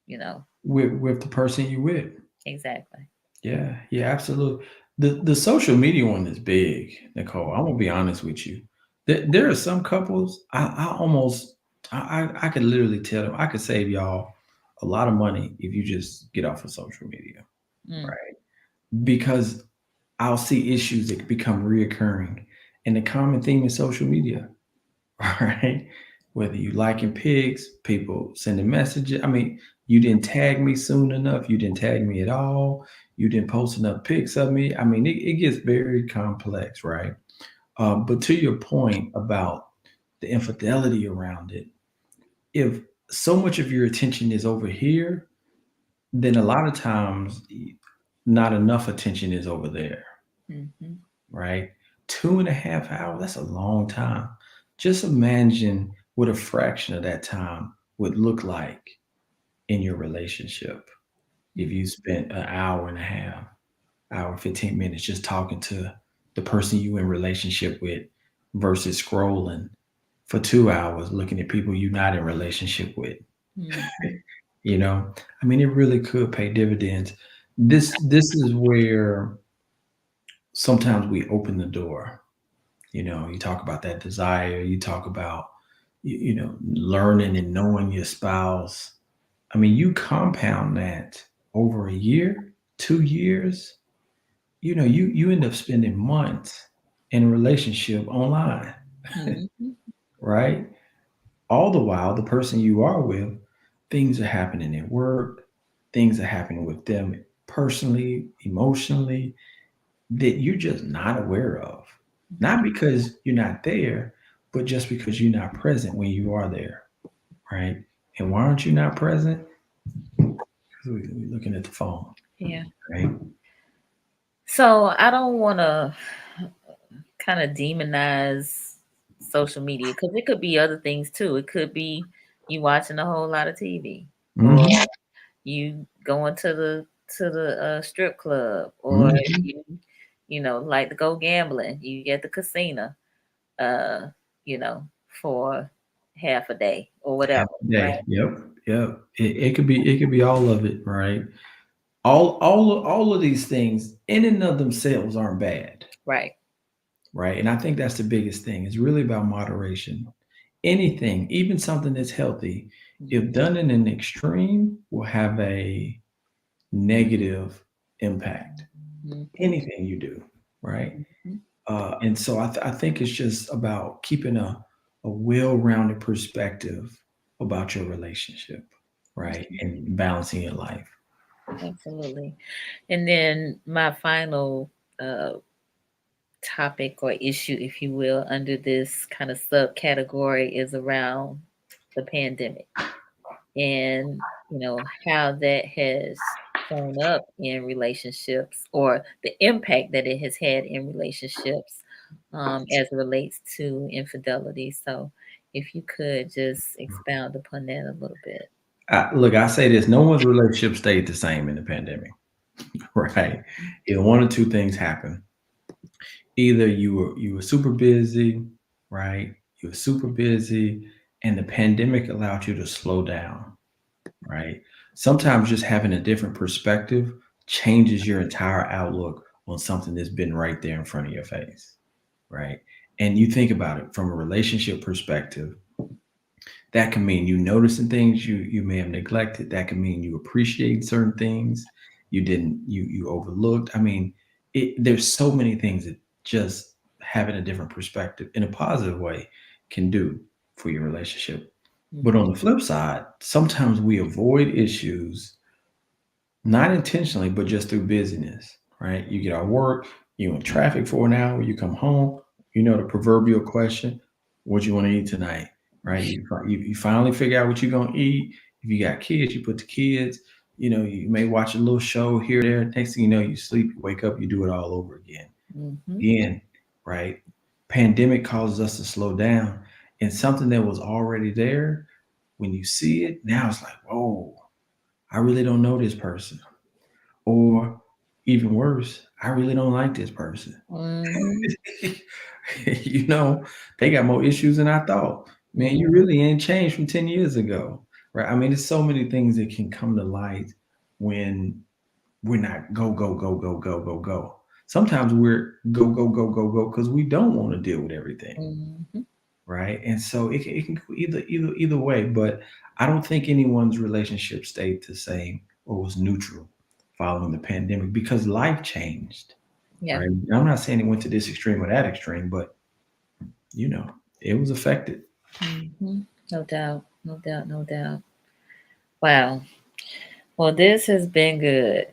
you know, With the person you with. exactly. Yeah, yeah, absolutely. The social media one is big, Nicole. I'm gonna be honest with you. There are some couples I almost I could literally tell them I could save y'all a lot of money if you just get off of social media, Mm, right? Because I'll see issues that become reoccurring, and the common theme is social media. Right? Whether you liking pics, people sending messages. I mean, you didn't tag me soon enough. You didn't tag me at all. You didn't post enough pics of me. I mean, it gets very complex, right? But to your point about the infidelity around it, if so much of your attention is over here, then a lot of times not enough attention is over there, mhm, right? 2.5 hours, that's a long time. Just imagine what a fraction of that time would look like in your relationship if mm, you spent an hour and a half, hour, 15 minutes just talking to the person you in relationship with versus scrolling for 2 hours looking at people you're not in relationship with. mm, I mean, it really could pay dividends. This is where sometimes we open the door. You talk about that desire, you talk about, learning and knowing your spouse. I mean, you compound that over a year, 2 years, you end up spending months in a relationship online, Mhm. right? All the while, the person you are with, things are happening at work, things are happening with them personally, emotionally, that you're just not aware of. Not because you're not there, but just because you're not present when you are there, right? And why aren't you not present? Because we're looking at the phone, Yeah. right? So I don't want to kind of demonize social media because it could be other things too. It could be you watching a whole lot of TV, or Hmm. you going to the strip club, or Hmm. you know like to go gambling. You get the casino, uh, you know, for half a day or whatever, Half a right? day. Yep. Yep. It could be all of it, right? All of these things in and of themselves aren't bad, Right. right? And I think that's the biggest thing. It's really about moderation. Anything, even something that's healthy, if done in an extreme, will have a negative impact. Mm-hmm. Anything you do, right? Hmm. And so I think it's just about keeping a well-rounded perspective about your relationship, right? And balancing your life. Absolutely. And then my final uh, topic or issue, if you will, under this kind of subcategory is around the pandemic and, you know, how that has shown up in relationships or the impact that it has had in relationships as it relates to infidelity. So, if you could just expound upon that a little bit. Look, I say this: no one's relationship stayed the same in the pandemic, right? Either one or two things happen. Either you were super busy, right? You were super busy, and the pandemic allowed you to slow down, right? Sometimes just having a different perspective changes your entire outlook on something that's been right there in front of your face, right? And you think about it from a relationship perspective, that can mean you noticing things you may have neglected. That can mean you appreciate certain things you overlooked. I mean, there's so many things that just having a different perspective in a positive way can do for your relationship. But Mhm. on the flip side, sometimes we avoid issues not intentionally, but just through busyness, right? You get out of work, you in traffic for an hour, you come home, the proverbial question, what you want to eat tonight, right? You finally figure out what you're going to eat. If you got kids, you put the kids, you may watch a little show here, there. Next thing you know, you sleep, you wake up, you do it all over again. Mhm. Again, right? Pandemic causes us to slow down. And something that was already there, when you see it, now it's like, whoa, I really don't know this person. Or even worse, I really don't like this person. Mhm. you know, they got more issues than I thought. Man, you Mhm. really ain't changed from 10 years ago. Right. I mean, there's so many things that can come to light when we're not go, go, go, go, go, go, go. Sometimes we're go, go, go, go, go because we don't want to deal with everything. Mhm. Right. And so it can go either way. But I don't think anyone's relationship stayed the same or was neutral following the pandemic because life changed. Yeah. Right. I'm not saying it went to this extreme or that extreme, but you know, it was affected. Mhm. No doubt. No doubt. No doubt. Wow. Well, this has been good.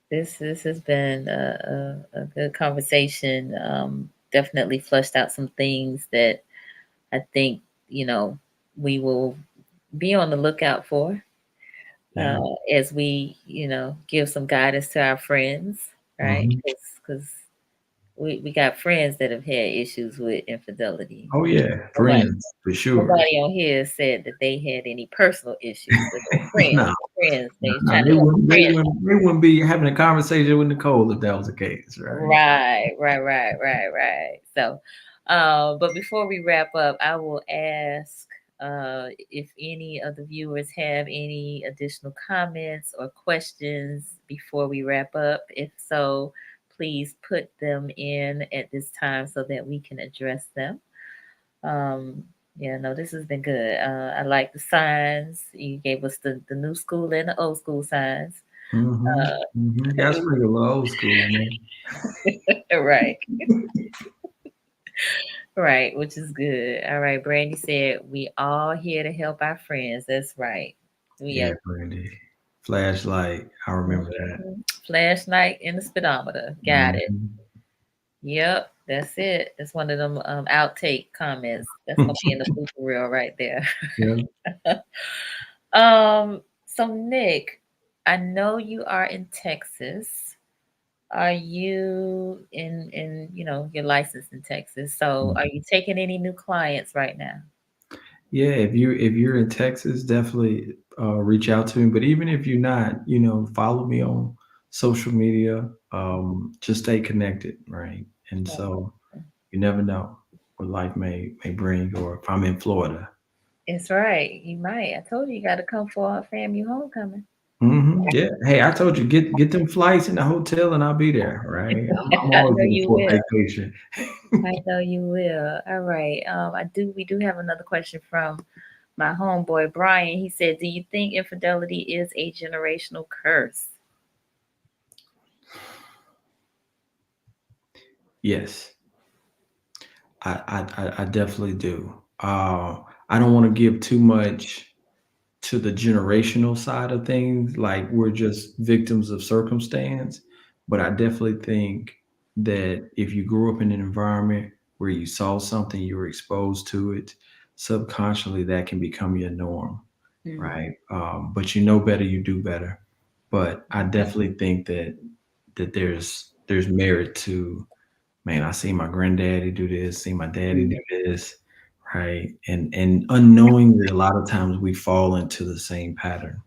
This has been a good conversation. Definitely flushed out some things that I think you know we will be on the lookout for Yeah. as we give some guidance to our friends, right? Hmm. Because we got friends that have had issues with infidelity. Oh yeah, Nobody, friends for sure. nobody on here said that they had any personal issues, but they're friends. no, Friends. They no, trying to they help wouldn't. They friends. wouldn't. They wouldn't be having a conversation with Nicole if that was the case, right? Right. So, but before we wrap up, I will ask if any of the viewers have any additional comments or questions before we wrap up. If so, please put them in at this time so that we can address them. Um, yeah, no, this has been good. I like the signs. You gave us the new school and the old school signs. Got to sprinkle a little old school in there. Right, right, which is good. All right, Brandy said, we all here to help our friends. That's right. We Yeah, are. Brandy. Flashlight. I remember that. Flashlight in the speedometer. Got it. Mhm. Yep, that's it. That's one of them outtake comments. That's gonna be in the blooper reel right there. Yeah. So Nick, I know you are in Texas. Are you in you're licensed in Texas? So are you taking any new clients right now? Yeah, if you're in Texas, definitely reach out to me. But even if you're not, follow me on social media. Just stay connected, right? And so you never know what life may bring, or if I'm in Florida. It's right. You might. I told you you got to come for our FAMU homecoming. Yeah. Hey, I told you get them flights in the hotel, and I'll be there. Right. I'm I always know looking you for a will. vacation. I know you will. All right. We do have another question from my homeboy Brian. He said, "Do you think infidelity is a generational curse?" Yes, I definitely do. I don't want to give too much to the generational side of things, like we're just victims of circumstance. But I definitely think that if you grew up in an environment where you saw something, you were exposed to it, subconsciously that can become your norm, Mm, right? But you know better, you do better. But I definitely think that there's merit to, man, I see my granddaddy do this, see my daddy mm. do this, right? And unknowingly, a lot of times we fall into the same pattern.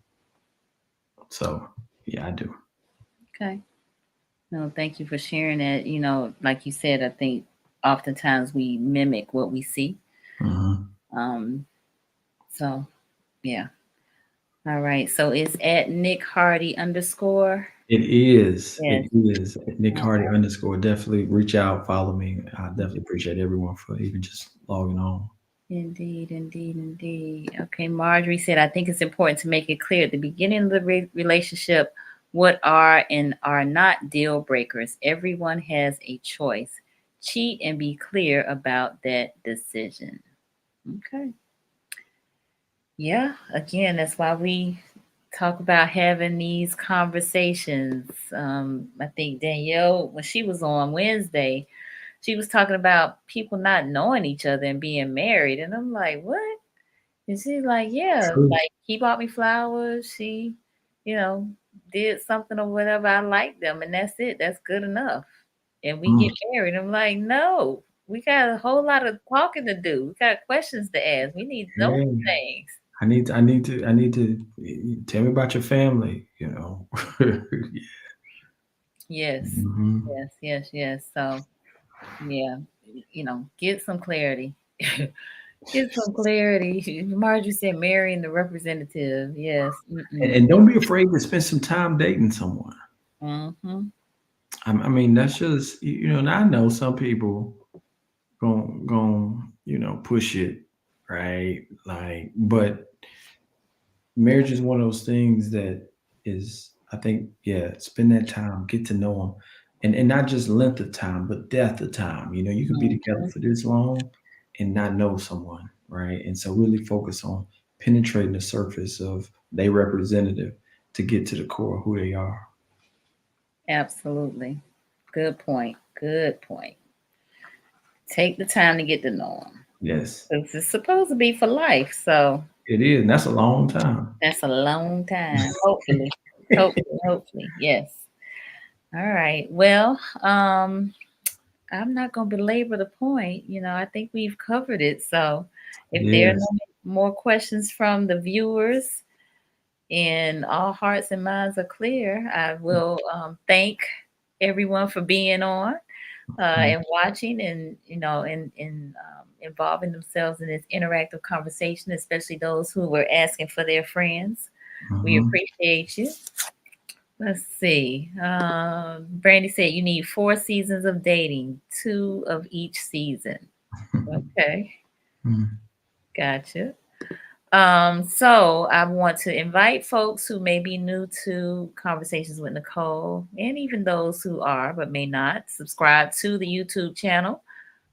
So yeah, I do. Okay. No, thank you for sharing that. Like you said, I think oftentimes we mimic what we see. Mhm. Um, so yeah. All right. So it's at Nick Hardy underscore. It is. Yes. It is. Nic Hardy underscore. Definitely reach out, follow me. I definitely appreciate everyone for even just logging on. Indeed, indeed, indeed. Okay, Marjorie said, I think it's important to make it clear at the beginning of the relationship what are and are not deal breakers. Everyone has a choice. Cheat and be clear about that decision. Okay. Yeah, again, that's why we talk about having these conversations. I think Danielle, when she was on Wednesday, she was talking about people not knowing each other and being married. And I'm like, what? And she's like, yeah, True. like he bought me flowers. She, you know, did something or whatever. I like them, and that's it. That's good enough. And we Mm. get married. I'm like, no, we got a whole lot of talking to do. We got questions to ask. We need to know Yeah. some things. I need to tell me about your family, Yes, Mhm. yes, yes, yes. So, yeah, get some clarity. Get some clarity. Marjorie said marrying the representative. Yes. And don't be afraid to spend some time dating someone. Mm-hmm. I mean, that's just, and I know some people gon' push it, right? Like, but marriage is one of those things that is, I think, yeah, spend that time, get to know them, and not just length of time, but depth of time. You could be together Mm-hmm. for this long and not know someone, right? And so really focus on penetrating the surface of their representative to get to the core of who they are. Absolutely. Good point. Good point. Take the time to get to know them. Yes, Because it's supposed to be for life. So it is, and that's a long time. that's a long time. Hopefully. Hopefully. Hopefully. Yes. All right. Well, I'm not going to belabor the point. I think we've covered it. So if there are Yes. no more questions from the viewers and all hearts and minds are clear, I will thank everyone for being on and watching and, involving themselves in this interactive conversation, especially those who were asking for their friends. We Mhm. appreciate you. Let's see. Brandy said you need 4 seasons of dating, 2 of each season. Okay, gotcha. So I want to invite folks who may be new to Conversations with Nicole, and even those who are but may not, subscribe to the YouTube channel,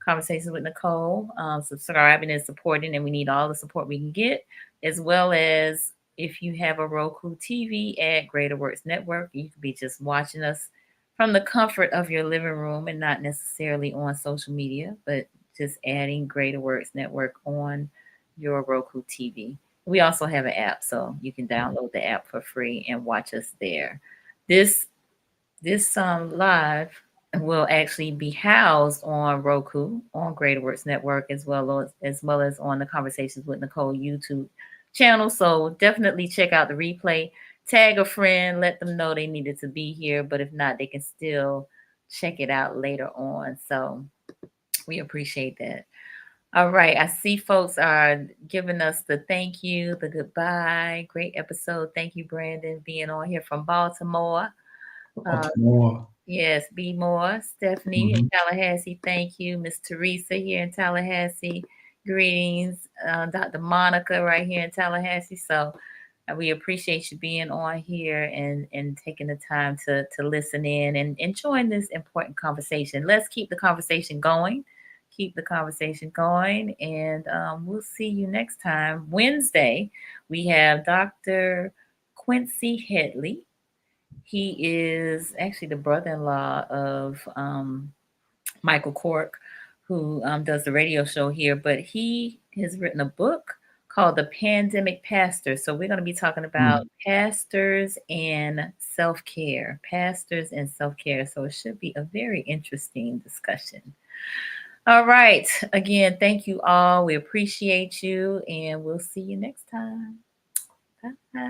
Conversations with Nicole. Subscribing and supporting, and we need all the support we can get, as well as if you have a Roku TV at Greater Works Network, you could be just watching us from the comfort of your living room and not necessarily on social media, but just adding Greater Works Network on your Roku TV. We also have an app, so you can download the app for free and watch us there. This live will actually be housed on Roku, on Greater Works Network, as well as on the Conversations with Nicole YouTube channel. So definitely check out the replay. Tag a friend, let them know they needed to be here, but if not, they can still check it out later on. So we appreciate that. All right. I see folks are giving us the thank you, the goodbye. Great episode. Thank you, Brandon, being on here from Baltimore. Baltimore. Yes, be more. Stephanie in Tallahassee, thank you. Miss Teresa here in Tallahassee. Greetings. Dr. Monica right here in Tallahassee. So we appreciate you being on here and taking the time to listen in and enjoying this important conversation. Let's keep the conversation going. Keep the conversation going. And we'll see you next time. Wednesday, we have Dr. Quincy Headley. He is actually the brother-in-law of Michael Cork, who does the radio show here, but he has written a book called The Pandemic Pastor. So we're going to be talking about pastors and self-care. Pastors and self-care. So it should be a very interesting discussion. All right. Again, thank you all. We appreciate you, and we'll see you next time. Bye.